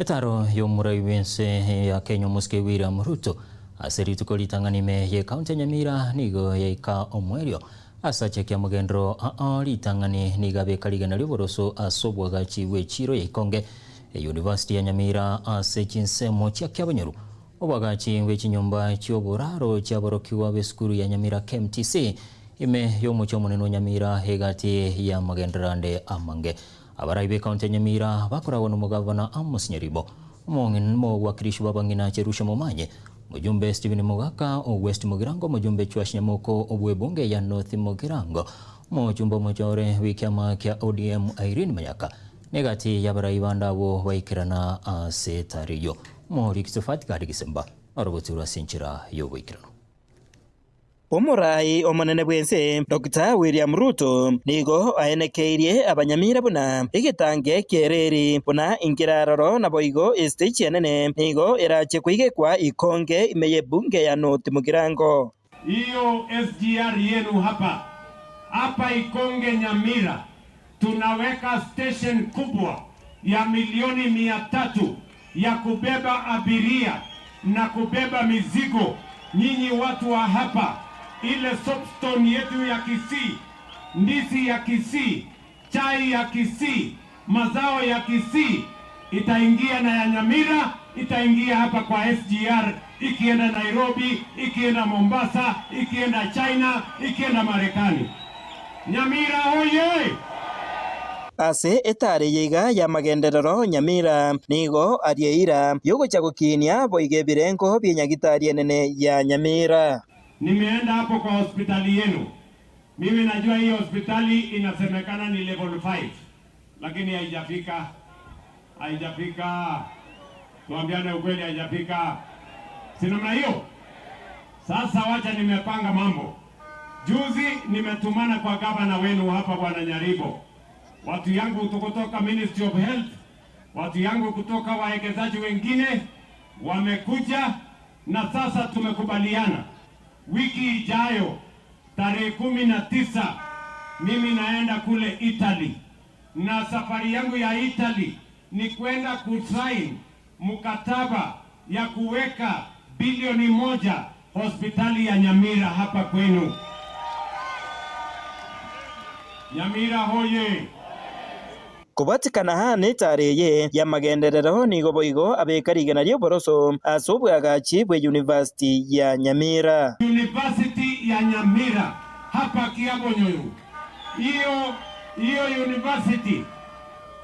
Etaro y'omurai wense ya Kenya Muske William Ruto aseritu kolitang'anime ye kaunti Nyamira nigo yaika omwerio asache kia mugendro litang'ani nigabe kaligana lyoboroso asobwagachi wechiro yaikonge University ya Nyamira ase chinsemo chia kiabanyoru obwagachi wechinyumba chioboraro chiaborokiwa besukuru ya Nyamira KMTC ime yomucho munene wa Nyamira hegati ya magendraande amange abaraibe kaunti Nyamira bakorawo n'umugavana Amos Nyaribo umong'in mo wakirishi babang'ina Cherusha Momanye mujumbe Stephen Mugaka o West Mugirango mujumbe Chwash Nyamoko obwebunge ya North Mugirango mujumbe mujore w'ikyama kya ODM Irene Mayaka negati yabarayibanda bo bayikirana setariyo muri kisofati kadi Gisemba orobotura sinchira yo bayikirana Omurai omonene bwense Dr. William Ruto nigo aenekeirie abanyamira buna igitange kereri buna ingiraroro na boigo stage enene nigo erache kwigekwa ikonge imeye bunge ya North Mugirango. Hiyo SGR yenu hapa Ikonge Nyamira tunaweka station kubwa ya milioni 300 ya kubeba abiria na kubeba mizigo. Nyinyi watu wa hapa, ile soapstone yetu ya Kisii, ndizi ya Kisii, chai ya Kisii, mazao ya Kisii itaingia na ya Nyamira itaingia hapa kwa SGR, ikienda Nairobi, ikienda Mombasa, ikienda China, ikienda Marekani. Nyamira hoye! Ase etare yega ya magenderero Nyamira nigo arieira yogocha gukinia boige birengo byenyagitari enene ya Nyamira. Nimeenda hapo kwa hospitali yenu. Mimi najua hii hospitali inasemekana ni level 5. Lakini haijafika. Tuambiane ukweli, haijafika. Si namna hiyo? Sasa wacha nimepanga mambo. Juzi nimetumana kwa gavana wenu hapa Bwana Nyaribo. Watu yangu kutoka Ministry of Health, watu yangu kutoka wawekezaji wengine wamekuja na sasa tumekubaliana. Wiki ijayo tarehe 19 mimi naenda kule Italy, na safari yangu ya Italy ni kwenda kusign mkataba ya kuweka bilioni 1 hospitali ya Nyamira hapa kwenu. Nyamira hoye! Kubatikana hane tareye ya magenderero nigo boigo abekarigana lyoboroso asobwagachi bwe University ya Nyamira. University ya Nyamira hapa Kiabonyoru. Hiyo university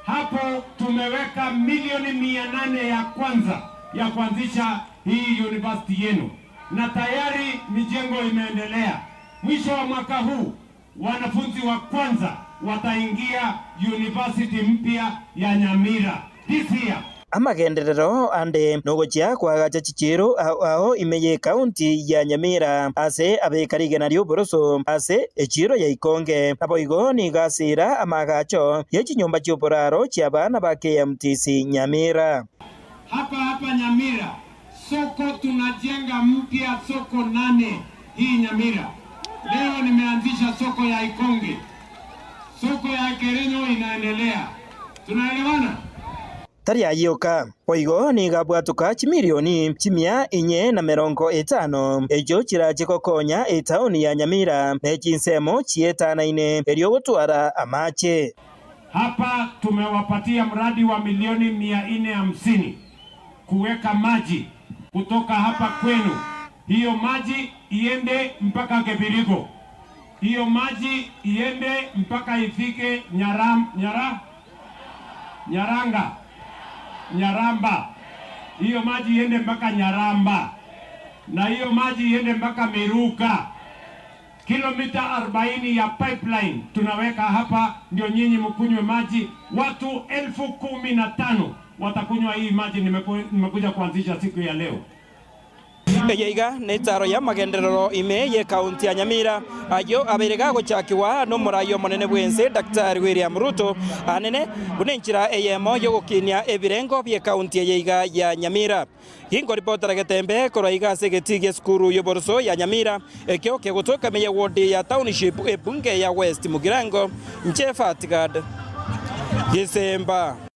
hapo tumeweka milioni 800 ya kwanza ya kuanzisha hii university yenu, na tayari mijengo imeendelea. Mwisho wa mwaka huu wanafunzi wa kwanza wataingia university mpya ya Nyamira this year. Amagenderero ande nogochia kwagacha chichiro aho imeye kaunti ya Nyamira ase abekarigana lyoboroso ase echiro ya Ikonge naboigo nigasira amagacho yechinyumba chioboraro chiabana ba KMTC Nyamira. Hapa Nyamira soko tunajenga mpya, soko 8 hii Nyamira. Leo nimeanzisha soko ya Ikonge. Soko ya Kerenyo inaendelea. Tunaelewana? Taria yoka boigo nigabwatuka chimilioni 450 ejo chirache kokonya etaoni ya Nyamira nechinsemo chietanaine eriogotwara amache. Hapa tumewapatia mradi wa milioni 450 kuweka maji kutoka hapa kwenu. Hiyo maji iende mpaka Kebirigo. Hiyo maji iende mpaka ifike Nyaramba. Hiyo maji iende mpaka Nyaramba. Na hiyo maji iende mpaka Miruka. Kilomita 40 ya pipeline tunaweka hapa, ndio nyinyi mkunywe maji. Watu 15,000 watakunywa hii maji nimekuja kuanzisha siku ya leo. Eyeiga netaro ya magenderero ime ye kaunti ya Nyamira ayo aberega gochakiwa no murayo monene bwense Dr. William Ruto anene bunenchira eyemo yo gokinia ebirengo bye kaunti eyeiga ya Nyamira. Hingo reporter Getembe koroiga segetigie skuru yoboroso ya Nyamira ekyo kegotoka meye ward ya township ebunge ya West Mugirango Nchefatigad Gisemba.